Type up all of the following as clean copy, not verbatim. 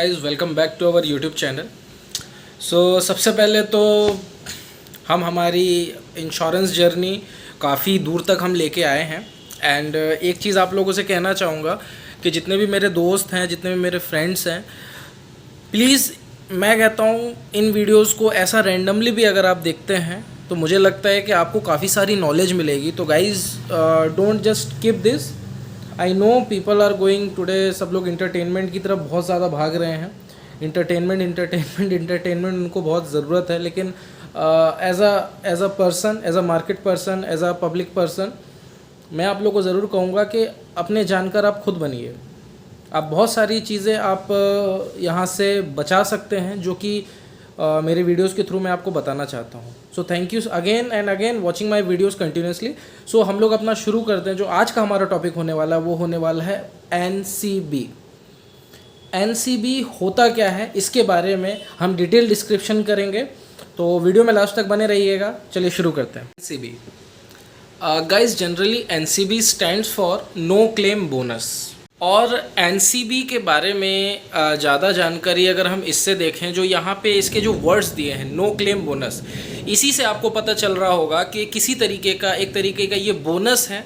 Guys, welcome back to our YouTube channel. सबसे पहले तो हम हमारी इंश्योरेंस जर्नी काफ़ी दूर तक हम लेके आए हैं। एंड एक चीज़ आप लोगों से कहना चाहूँगा कि जितने भी मेरे दोस्त हैं, जितने भी मेरे फ्रेंड्स हैं, प्लीज़ मैं कहता हूँ इन वीडियोस को ऐसा रैंडमली भी अगर आप देखते हैं तो मुझे लगता है कि आपको काफ़ी सारी नॉलेज मिलेगी। तो guys, don't just keep this. I know people are going today, सब लोग इंटरटेनमेंट की तरफ बहुत ज़्यादा भाग रहे हैं। इंटरटेनमेंट उनको बहुत ज़रूरत है, लेकिन as a person, as a market person, as a public person, मैं आप लोगों को ज़रूर कहूँगा कि अपने जानकार आप खुद बनिए। आप बहुत सारी चीज़ें आप यहाँ से बचा सकते हैं जो कि मेरे वीडियोस के थ्रू मैं आपको बताना चाहता हूँ। So thank you again and again watching my videos continuously. So हम लोग अपना शुरू करते हैं। जो आज का हमारा टॉपिक होने वाला है वो होने वाला है एनसीबी। एनसीबी होता क्या है, इसके बारे में हम डिटेल डिस्क्रिप्शन करेंगे, तो वीडियो में लास्ट तक बने रहिएगा। चलिए शुरू करते हैं। NCB guys, generally NCB stands for no claim bonus. और एनसीबी के बारे में ज़्यादा जानकारी अगर हम इससे देखें, जो यहाँ पे इसके जो वर्ड्स दिए हैं, नो क्लेम बोनस, इसी से आपको पता चल रहा होगा कि किसी तरीके का, एक तरीके का ये बोनस है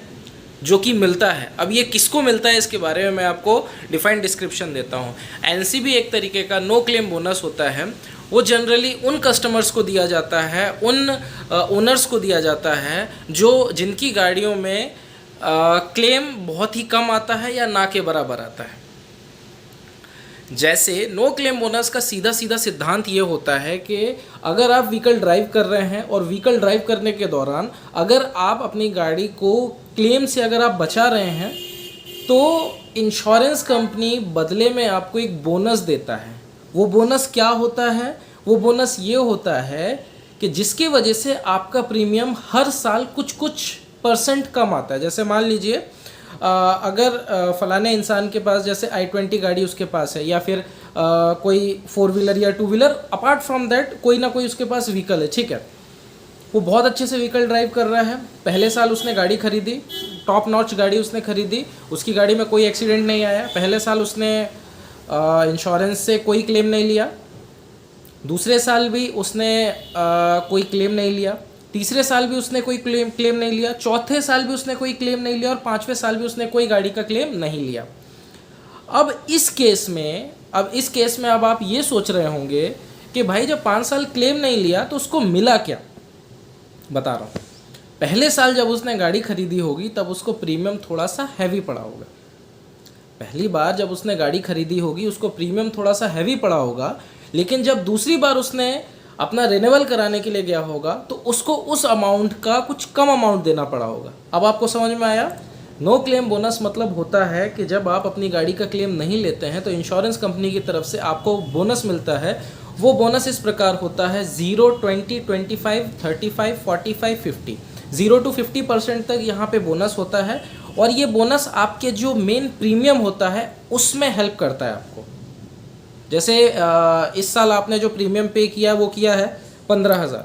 जो कि मिलता है। अब ये किसको मिलता है इसके बारे में मैं आपको डिफाइंड डिस्क्रिप्शन देता हूँ। एनसीबी एक तरीके का नो क्लेम बोनस होता है। वो जनरली उन कस्टमर्स को दिया जाता है, उन ओनर्स को दिया जाता है जो जिनकी गाड़ियों में क्लेम बहुत ही कम आता है या ना के बराबर आता है। जैसे नो क्लेम बोनस का सीधा सीधा सिद्धांत ये होता है कि अगर आप व्हीकल ड्राइव कर रहे हैं और व्हीकल ड्राइव करने के दौरान अगर आप अपनी गाड़ी को क्लेम से अगर आप बचा रहे हैं तो इंश्योरेंस कंपनी बदले में आपको एक बोनस देता है। वो बोनस क्या होता है? वो बोनस ये होता है कि जिसकी वजह से आपका प्रीमियम हर साल कुछ % कम आता है। जैसे मान लीजिए अगर फलाने इंसान के पास जैसे i20 गाड़ी उसके पास है, या फिर कोई 4 व्हीलर या 2 व्हीलर, अपार्ट फ्रॉम दैट कोई ना कोई उसके पास व्हीकल है, ठीक है। वो बहुत अच्छे से व्हीकल ड्राइव कर रहा है। पहले साल उसने गाड़ी खरीदी, टॉप नॉच गाड़ी उसने खरीदी, उसकी गाड़ी में कोई एक्सीडेंट नहीं आया। पहले साल उसने इंश्योरेंस से कोई क्लेम नहीं लिया। दूसरे साल भी उसने कोई क्लेम नहीं लिया। तीसरे साल भी उसने कोई क्लेम नहीं लिया। चौथे साल भी उसने कोई क्लेम नहीं लिया। और पांचवें साल भी उसने कोई गाड़ी का क्लेम नहीं लिया। अब इस केस में अब आप ये सोच रहे होंगे कि भाई जब 5 साल क्लेम नहीं लिया तो उसको मिला क्या? बता रहा हूँ। पहले साल जब उसने गाड़ी खरीदी होगी तब उसको प्रीमियम थोड़ा सा हैवी पड़ा होगा। पहली बार जब उसने गाड़ी खरीदी होगी उसको प्रीमियम थोड़ा सा हैवी पड़ा होगा, लेकिन जब दूसरी बार उसने अपना रिन्यूअल कराने के लिए गया होगा तो उसको उस अमाउंट का कुछ कम अमाउंट देना पड़ा होगा। अब आपको समझ में आया? नो क्लेम बोनस मतलब होता है कि जब आप अपनी गाड़ी का क्लेम नहीं लेते हैं तो इंश्योरेंस कंपनी की तरफ से आपको बोनस मिलता है। वो बोनस इस प्रकार होता है 0, 20, 25, 35, 45, 50, 0 to 50% तक यहाँ पे बोनस होता है। और ये बोनस आपके जो मेन प्रीमियम होता है उसमें हेल्प करता है आपको। जैसे इस साल आपने जो प्रीमियम पे किया वो किया है 15,000।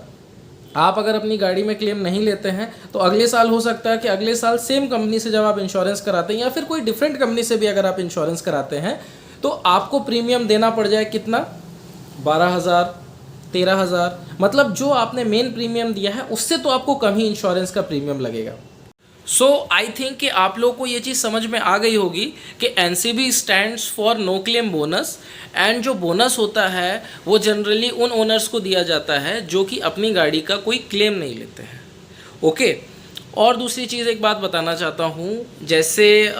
आप अगर अपनी गाड़ी में क्लेम नहीं लेते हैं तो अगले साल हो सकता है कि अगले साल सेम कंपनी से जब आप इंश्योरेंस कराते हैं या फिर कोई डिफरेंट कंपनी से भी अगर आप इंश्योरेंस कराते हैं तो आपको प्रीमियम देना पड़ जाए कितना? 12,000, 13,000। मतलब जो आपने मेन प्रीमियम दिया है उससे तो आपको कम ही इंश्योरेंस का प्रीमियम लगेगा। सो आई थिंक कि आप लोगों को ये चीज़ समझ में आ गई होगी कि NCB stands for no claim bonus. And जो बोनस होता है वो जनरली उन ओनर्स को दिया जाता है जो कि अपनी गाड़ी का कोई क्लेम नहीं लेते हैं। ओके। और दूसरी चीज़ एक बात बताना चाहता हूँ, जैसे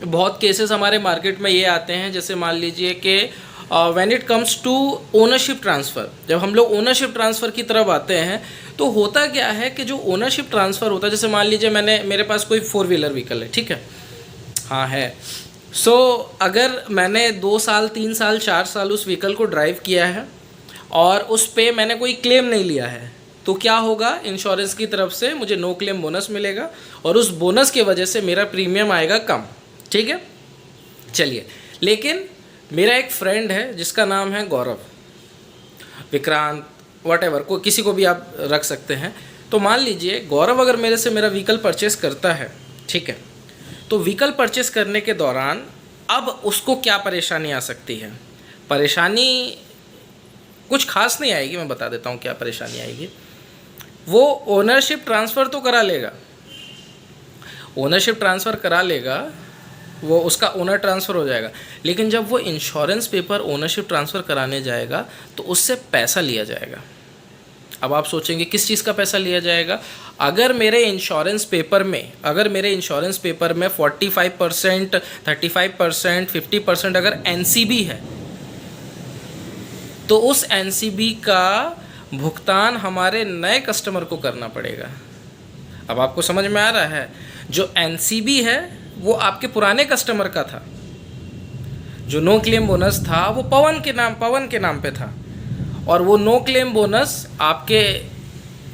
बहुत केसेस हमारे मार्केट में ये आते हैं, जैसे मान लीजिए कि when it comes to ownership transfer, जब हम लोग ओनरशिप ट्रांसफ़र की तरफ आते हैं तो होता क्या है कि जो ओनरशिप ट्रांसफ़र होता है, जैसे मान लीजिए मेरे पास कोई 4 व्हीलर व्हीकल है, ठीक है, हाँ है। अगर मैंने 2 साल, 3 साल, 4 साल उस व्हीकल को ड्राइव किया है और उस पे मैंने कोई क्लेम नहीं लिया है तो क्या होगा? इंश्योरेंस की तरफ से मुझे नो क्लेम बोनस मिलेगा और उस बोनस की वजह से मेरा प्रीमियम आएगा कम, ठीक है। चलिए, लेकिन मेरा एक फ्रेंड है जिसका नाम है गौरव, विक्रांत, व्हाटएवर, को किसी को भी आप रख सकते हैं। तो मान लीजिए गौरव अगर मेरे से मेरा व्हीकल परचेस करता है, ठीक है, तो व्हीकल परचेस करने के दौरान अब उसको क्या परेशानी आ सकती है? परेशानी कुछ खास नहीं आएगी, मैं बता देता हूँ क्या परेशानी आएगी। वो ओनरशिप ट्रांसफ़र तो करा लेगा, ओनरशिप ट्रांसफ़र करा लेगा, वो उसका ओनर ट्रांसफ़र हो जाएगा, लेकिन जब वो इंश्योरेंस पेपर ओनरशिप ट्रांसफ़र कराने जाएगा तो उससे पैसा लिया जाएगा। अब आप सोचेंगे किस चीज़ का पैसा लिया जाएगा? अगर मेरे इंश्योरेंस पेपर में 45%, 35%, 50% अगर एनसीबी है तो उस एनसीबी का भुगतान हमारे नए कस्टमर को करना पड़ेगा। अब आपको समझ में आ रहा है? जो एनसीबी है वो आपके पुराने कस्टमर का था, जो नो क्लेम बोनस था वो पवन के नाम पे था, और वो नो क्लेम बोनस आपके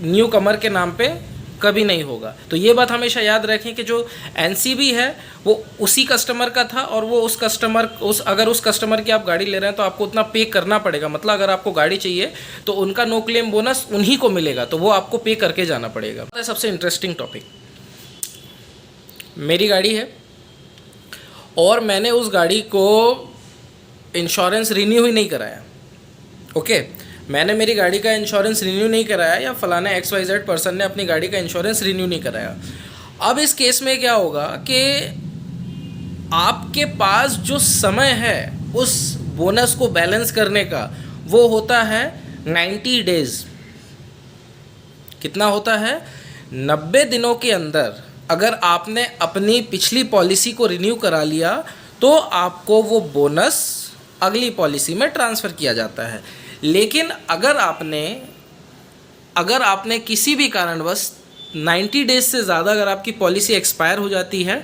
न्यू कमर के नाम पे कभी नहीं होगा। तो ये बात हमेशा याद रखें कि जो एनसीबी है वो उसी कस्टमर का था, और वो अगर उस कस्टमर की आप गाड़ी ले रहे हैं तो आपको उतना पे करना पड़ेगा। मतलब अगर आपको गाड़ी चाहिए तो उनका नो क्लेम बोनस उन्हीं को मिलेगा, तो वो आपको पे करके जाना पड़ेगा। सबसे इंटरेस्टिंग टॉपिक, मेरी गाड़ी है और मैंने उस गाड़ी को इंश्योरेंस रिन्यू ही नहीं कराया। ओके, मैंने मेरी गाड़ी का इंश्योरेंस रिन्यू नहीं कराया, या फलाना XYZ पर्सन ने अपनी गाड़ी का इंश्योरेंस रिन्यू नहीं कराया। अब इस केस में क्या होगा कि आपके पास जो समय है उस बोनस को बैलेंस करने का वो होता है 90 डेज़। कितना होता है? 90 दिनों के अंदर अगर आपने अपनी पिछली पॉलिसी को रिन्यू करा लिया तो आपको वो बोनस अगली पॉलिसी में ट्रांसफ़र किया जाता है। लेकिन अगर आपने किसी भी कारणवश 90 डेज से ज़्यादा अगर आपकी पॉलिसी एक्सपायर हो जाती है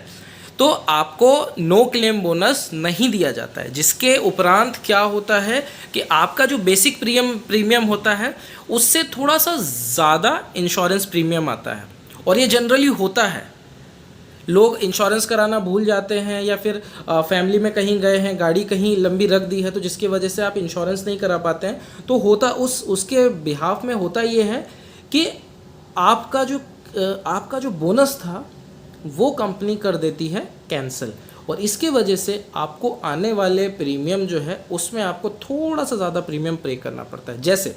तो आपको नो क्लेम बोनस नहीं दिया जाता है। जिसके उपरांत क्या होता है कि आपका जो बेसिक प्रीमियम होता है उससे थोड़ा सा ज़्यादा इंश्योरेंस प्रीमियम आता है, और ये जनरली होता है। लोग इंश्योरेंस कराना भूल जाते हैं, या फिर फैमिली में कहीं गए हैं, गाड़ी कहीं लंबी रख दी है तो जिसकी वजह से आप इंश्योरेंस नहीं करा पाते हैं, तो होता उसके बिहाफ में होता ये है कि आपका जो बोनस था वो कंपनी कर देती है कैंसिल, और इसके वजह से आपको आने वाले प्रीमियम जो है उसमें आपको थोड़ा सा ज़्यादा प्रीमियम पे करना पड़ता है। जैसे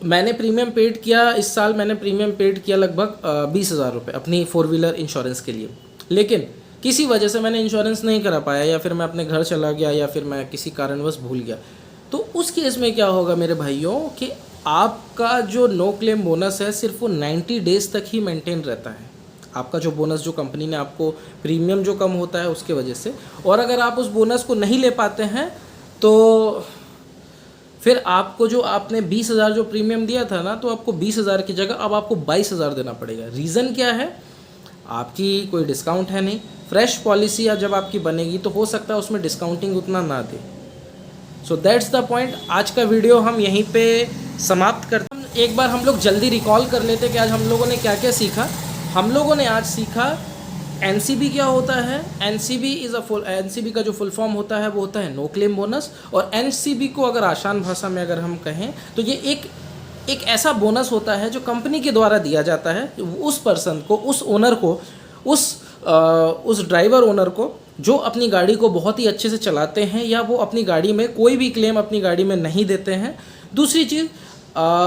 मैंने प्रीमियम पेड किया, इस साल मैंने प्रीमियम पेड किया लगभग 20,000 रुपये अपनी 4 व्हीलर इंश्योरेंस के लिए, लेकिन किसी वजह से मैंने इंश्योरेंस नहीं करा पाया, या फिर मैं अपने घर चला गया, या फिर मैं किसी कारणवश भूल गया। तो उस केस में क्या होगा मेरे भाइयों कि आपका जो नो क्लेम बोनस है सिर्फ वो 90 डेज़ तक ही मेंटेन रहता है। आपका जो बोनस जो कंपनी ने आपको प्रीमियम जो कम होता है उसके वजह से, और अगर आप उस बोनस को नहीं ले पाते हैं तो फिर आपको जो आपने 20,000 जो प्रीमियम दिया था ना, तो आपको 20,000 की जगह अब आपको 22,000 देना पड़ेगा। रीज़न क्या है? आपकी कोई डिस्काउंट है नहीं। फ्रेश पॉलिसी जब आपकी बनेगी तो हो सकता है उसमें डिस्काउंटिंग उतना ना दे। So that's the point. आज का वीडियो हम यहीं पे समाप्त करते हैं। एक बार हम लोग जल्दी रिकॉल कर लेते कि आज हम लोगों ने क्या क्या सीखा। हम लोगों ने आज सीखा एनसीबी क्या होता है। एनसीबी का जो फुल फॉर्म होता है वो होता है नो क्लेम बोनस, और एनसीबी को अगर आसान भाषा में अगर हम कहें तो ये एक ऐसा बोनस होता है जो कंपनी के द्वारा दिया जाता है उस पर्सन को, उस ओनर को, उस ड्राइवर ओनर को जो अपनी गाड़ी को बहुत ही अच्छे से चलाते हैं, या वो अपनी गाड़ी में कोई भी क्लेम अपनी गाड़ी में नहीं देते हैं। दूसरी चीज़,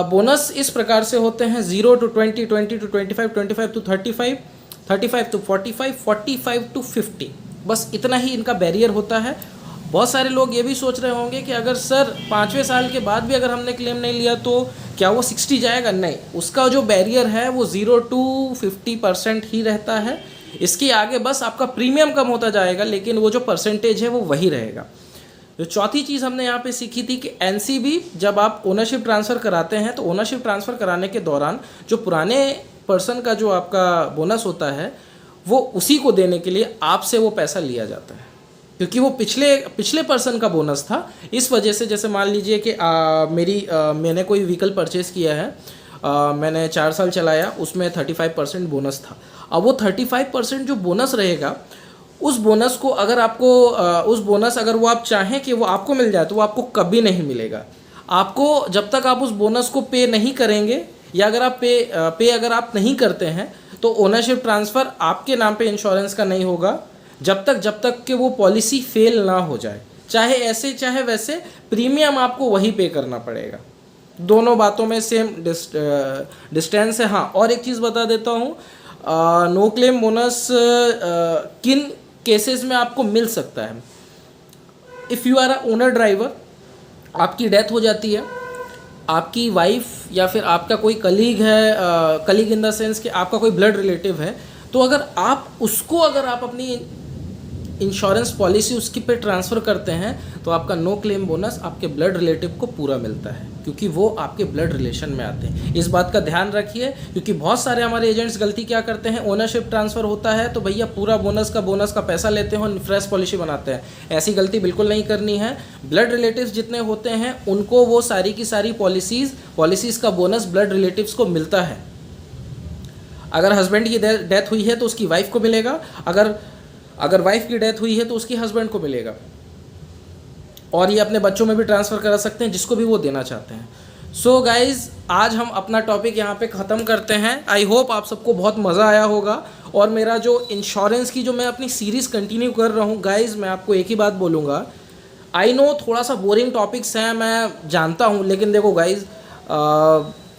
बोनस इस प्रकार से होते हैं 0 to 20, 20 to 25, 25 to 35, 35 to 45, 45 to 50, बस इतना ही इनका बैरियर होता है। बहुत सारे लोग ये भी सोच रहे होंगे कि अगर सर 5वें साल के बाद भी अगर हमने क्लेम नहीं लिया तो क्या वो 60 जाएगा? नहीं, उसका जो बैरियर है वो 0 to 50% ही रहता है। इसके आगे बस आपका प्रीमियम कम होता जाएगा, लेकिन वो जो परसेंटेज है वो वही रहेगा। जो चौथी चीज़ हमने यहाँ पे सीखी थी कि एनसीबी जब आप ओनरशिप ट्रांसफ़र कराते हैं तो ओनरशिप ट्रांसफ़र कराने के दौरान जो पुराने पर्सन का जो आपका बोनस होता है वो उसी को देने के लिए आपसे वो पैसा लिया जाता है, क्योंकि वो पिछले पर्सन का बोनस था। इस वजह से जैसे मान लीजिए कि मैंने कोई व्हीकल परचेज़ किया है, मैंने 4 साल चलाया, उसमें 35% बोनस था। अब वो 35% जो बोनस रहेगा, उस बोनस को अगर वो आप चाहें कि वो आपको मिल जाए तो वो आपको कभी नहीं मिलेगा। आपको जब तक आप उस बोनस को पे नहीं करेंगे, या अगर आप अगर आप नहीं करते हैं तो ओनरशिप ट्रांसफ़र आपके नाम पे इंश्योरेंस का नहीं होगा जब तक कि वो पॉलिसी फेल ना हो जाए। चाहे ऐसे चाहे वैसे प्रीमियम आपको वही पे करना पड़ेगा। दोनों बातों में सेम डिस्टेंस है। हाँ, और एक चीज़ बता देता हूँ, नो क्लेम बोनस किन केसेस में आपको मिल सकता है। If you are a owner driver, आपकी डेथ हो जाती है, आपकी वाइफ या फिर आपका कोई कलीग है, कलीग इन द सेंस कि आपका कोई ब्लड रिलेटिव है, तो अगर आप अपनी इंश्योरेंस पॉलिसी उसकी पे ट्रांसफ़र करते हैं तो आपका नो क्लेम बोनस आपके ब्लड रिलेटिव को पूरा मिलता है, क्योंकि वो आपके ब्लड रिलेशन में आते हैं। इस बात का ध्यान रखिए, क्योंकि बहुत सारे हमारे एजेंट्स गलती क्या करते हैं, ओनरशिप ट्रांसफ़र होता है तो भैया पूरा बोनस का पैसा लेते हैं और फ्रेश पॉलिसी बनाते हैं। ऐसी गलती बिल्कुल नहीं करनी है। ब्लड रिलेटिव्स जितने होते हैं उनको वो सारी की सारी पॉलिसीज़ का बोनस ब्लड रिलेटिव्स को मिलता है। अगर हस्बैंड की डेथ हुई है तो उसकी वाइफ को मिलेगा, अगर वाइफ की डेथ हुई है तो उसकी हस्बैंड को मिलेगा, और ये अपने बच्चों में भी ट्रांसफ़र करा सकते हैं जिसको भी वो देना चाहते हैं। सो गाइज़, आज हम अपना टॉपिक यहाँ पे ख़त्म करते हैं। आई होप आप सबको बहुत मज़ा आया होगा। और मेरा जो इंश्योरेंस की जो मैं अपनी सीरीज़ कंटिन्यू कर रहा हूँ गाइज़, मैं आपको एक ही बात बोलूँगा, आई नो थोड़ा सा बोरिंग टॉपिक्स हैं, मैं जानता हूँ, लेकिन देखो गाइज़,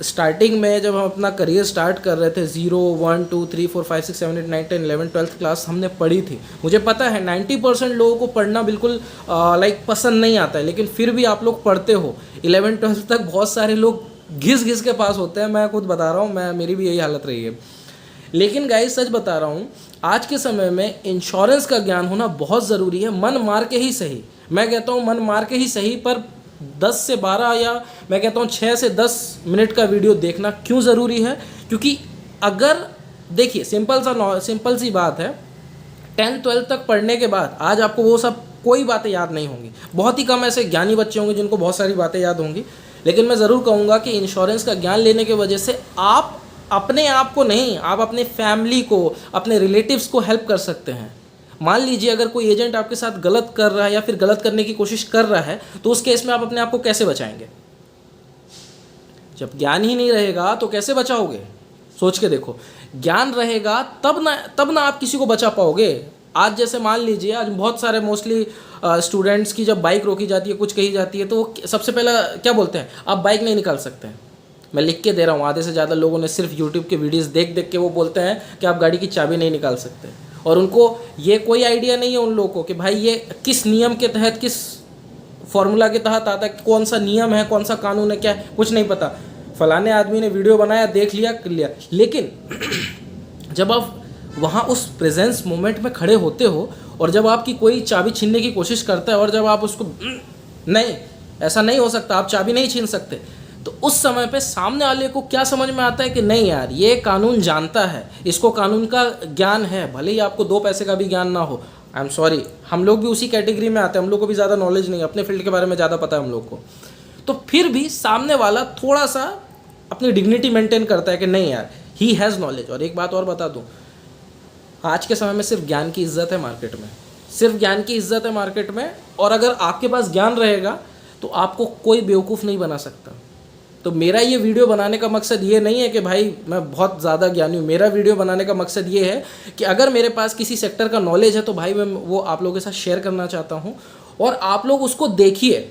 स्टार्टिंग में जब हम अपना करियर स्टार्ट कर रहे थे, 0 1 2 3 4 5 6 7 8 9 10 11 12th क्लास हमने पढ़ी थी। मुझे पता है 90% लोगों को पढ़ना बिल्कुल पसंद नहीं आता है, लेकिन फिर भी आप लोग पढ़ते हो। 11 12 तक बहुत सारे लोग घिस के पास होते हैं, मैं खुद बता रहा हूँ, मेरी भी यही हालत रही है। लेकिन गाइस, सच बता रहा हूँ, आज के समय में इंश्योरेंस का ज्ञान होना बहुत ज़रूरी है। मन मार के ही सही, मैं कहता हूँ मन मार के ही सही, पर 10 से 12 या मैं कहता हूँ 6 से 10 मिनट का वीडियो देखना क्यों ज़रूरी है? क्योंकि अगर देखिए, सिंपल सी बात है, 10th 12th तक पढ़ने के बाद आज आपको वो सब कोई बातें याद नहीं होंगी। बहुत ही कम ऐसे ज्ञानी बच्चे होंगे जिनको बहुत सारी बातें याद होंगी। लेकिन मैं ज़रूर कहूँगा कि इंश्योरेंस का ज्ञान लेने की वजह से आप अपने आप को नहीं, आप अपने फैमिली को, अपने रिलेटिव्स को हेल्प कर सकते हैं। मान लीजिए अगर कोई एजेंट आपके साथ गलत कर रहा है या फिर गलत करने की कोशिश कर रहा है, तो उस केस में आप अपने आप को कैसे बचाएंगे? जब ज्ञान ही नहीं रहेगा तो कैसे बचाओगे? सोच के देखो। ज्ञान रहेगा तब ना आप किसी को बचा पाओगे। आज जैसे मान लीजिए, आज बहुत सारे मोस्टली स्टूडेंट्स की जब बाइक रोकी जाती है, कुछ कही जाती है, तो वो सबसे पहला क्या बोलते हैं? आप बाइक नहीं निकाल सकते हैं। मैं लिख के दे रहा हूँ, आधे से ज़्यादा लोगों ने सिर्फ यूट्यूब के वीडियोस देख के वो बोलते हैं कि आप गाड़ी की चाबी नहीं निकाल सकते, और उनको ये कोई आइडिया नहीं है उन लोगों को कि भाई ये किस नियम के तहत, किस फॉर्मूला के तहत आता है, कौन सा नियम है, कौन सा कानून है, क्या है, कुछ नहीं पता। फलाने आदमी ने वीडियो बनाया, देख लिया, कर लिया। लेकिन जब आप वहाँ उस प्रेजेंस मोमेंट में खड़े होते हो और जब आपकी कोई चाबी छीनने की कोशिश करता है और जब आप उसको नहीं, ऐसा नहीं हो सकता, आप चाबी नहीं छीन सकते, तो उस समय पे सामने वाले को क्या समझ में आता है कि नहीं यार, ये कानून जानता है, इसको कानून का ज्ञान है, भले ही आपको 2 पैसे का भी ज्ञान ना हो। आई एम सॉरी, हम लोग भी उसी कैटेगरी में आते हैं, हम लोग को भी ज़्यादा नॉलेज नहीं है, अपने फील्ड के बारे में ज़्यादा पता है हम लोग को। तो फिर भी सामने वाला थोड़ा सा अपनी डिग्निटी मेंटेन करता है कि नहीं यार, ही हैज़ नॉलेज। और एक बात और बता दूँ, आज के समय में सिर्फ ज्ञान की इज्जत है मार्केट में, सिर्फ ज्ञान की इज्जत है मार्केट में। और अगर आपके पास ज्ञान रहेगा तो आपको कोई बेवकूफ़ नहीं बना सकता। तो मेरा ये वीडियो बनाने का मकसद ये नहीं है कि भाई मैं बहुत ज़्यादा ज्ञानी हूँ। मेरा वीडियो बनाने का मकसद ये है कि अगर मेरे पास किसी सेक्टर का नॉलेज है तो भाई मैं वो आप लोगों के साथ शेयर करना चाहता हूँ। और आप लोग उसको देखिए,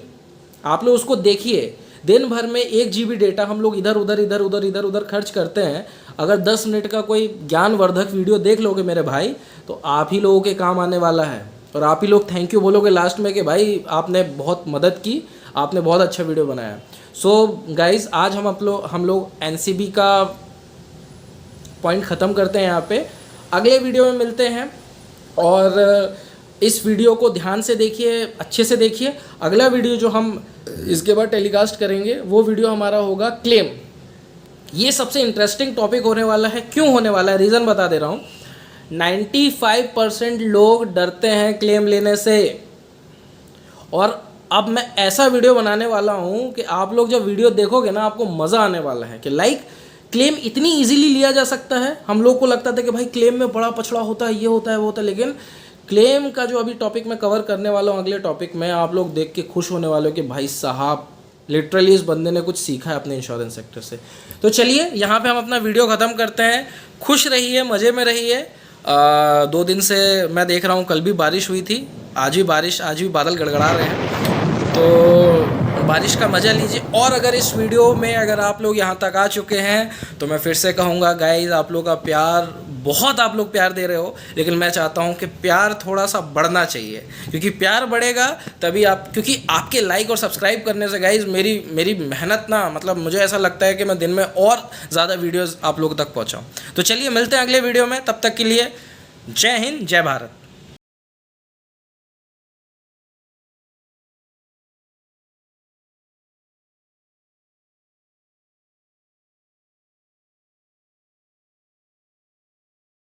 दिन भर में 1 GB डेटा हम लोग इधर उधर खर्च करते हैं। अगर 10 मिनट का कोई ज्ञानवर्धक वीडियो देख लोगे मेरे भाई, तो आप ही लोगों के काम आने वाला है, और आप ही लोग थैंक यू बोलोगे लास्ट में कि भाई आपने बहुत मदद की, आपने बहुत अच्छा वीडियो बनाया। सो गाइज़, आज हम लोग NCB का पॉइंट ख़त्म करते हैं यहाँ पे। अगले वीडियो में मिलते हैं, और इस वीडियो को ध्यान से देखिए, अच्छे से देखिए। अगला वीडियो जो हम इसके बाद टेलीकास्ट करेंगे वो वीडियो हमारा होगा क्लेम। ये सबसे इंटरेस्टिंग टॉपिक होने वाला है। क्यों होने वाला है, रीज़न बता दे रहा हूँ। 95% लोग डरते हैं क्लेम लेने से, और अब मैं ऐसा वीडियो बनाने वाला हूँ कि आप लोग जब वीडियो देखोगे ना, आपको मज़ा आने वाला है कि क्लेम इतनी इजीली लिया जा सकता है। हम लोग को लगता था कि भाई क्लेम में बड़ा पछड़ा होता है, ये होता है, वो होता है, लेकिन क्लेम का जो अभी टॉपिक मैं कवर करने वाला हूँ अगले टॉपिक में, आप लोग देख के खुश होने वाले हो कि भाई साहब लिटरली इस बंदे ने कुछ सीखा है अपने इंश्योरेंस सेक्टर से। तो चलिए, यहाँ पे हम अपना वीडियो ख़त्म करते हैं। खुश रहिए, मज़े में रहिए। 2 दिन से मैं देख रहा हूँ, कल भी बारिश हुई थी, आज भी बादल गड़गड़ा रहे हैं, तो बारिश का मज़ा लीजिए। और अगर इस वीडियो में अगर आप लोग यहाँ तक आ चुके हैं तो मैं फिर से कहूँगा गाइज़, आप लोग का प्यार, बहुत आप लोग प्यार दे रहे हो, लेकिन मैं चाहता हूँ कि प्यार थोड़ा सा बढ़ना चाहिए, क्योंकि प्यार बढ़ेगा तभी आप, क्योंकि आपके लाइक और सब्सक्राइब करने से गाइज़ मेरी मेहनत ना, मतलब मुझे ऐसा लगता है कि मैं दिन में और ज़्यादा वीडियोज़ आप लोग तक पहुँचाऊँ। तो चलिए मिलते हैं अगले वीडियो में, तब तक के लिए जय हिंद, जय भारत।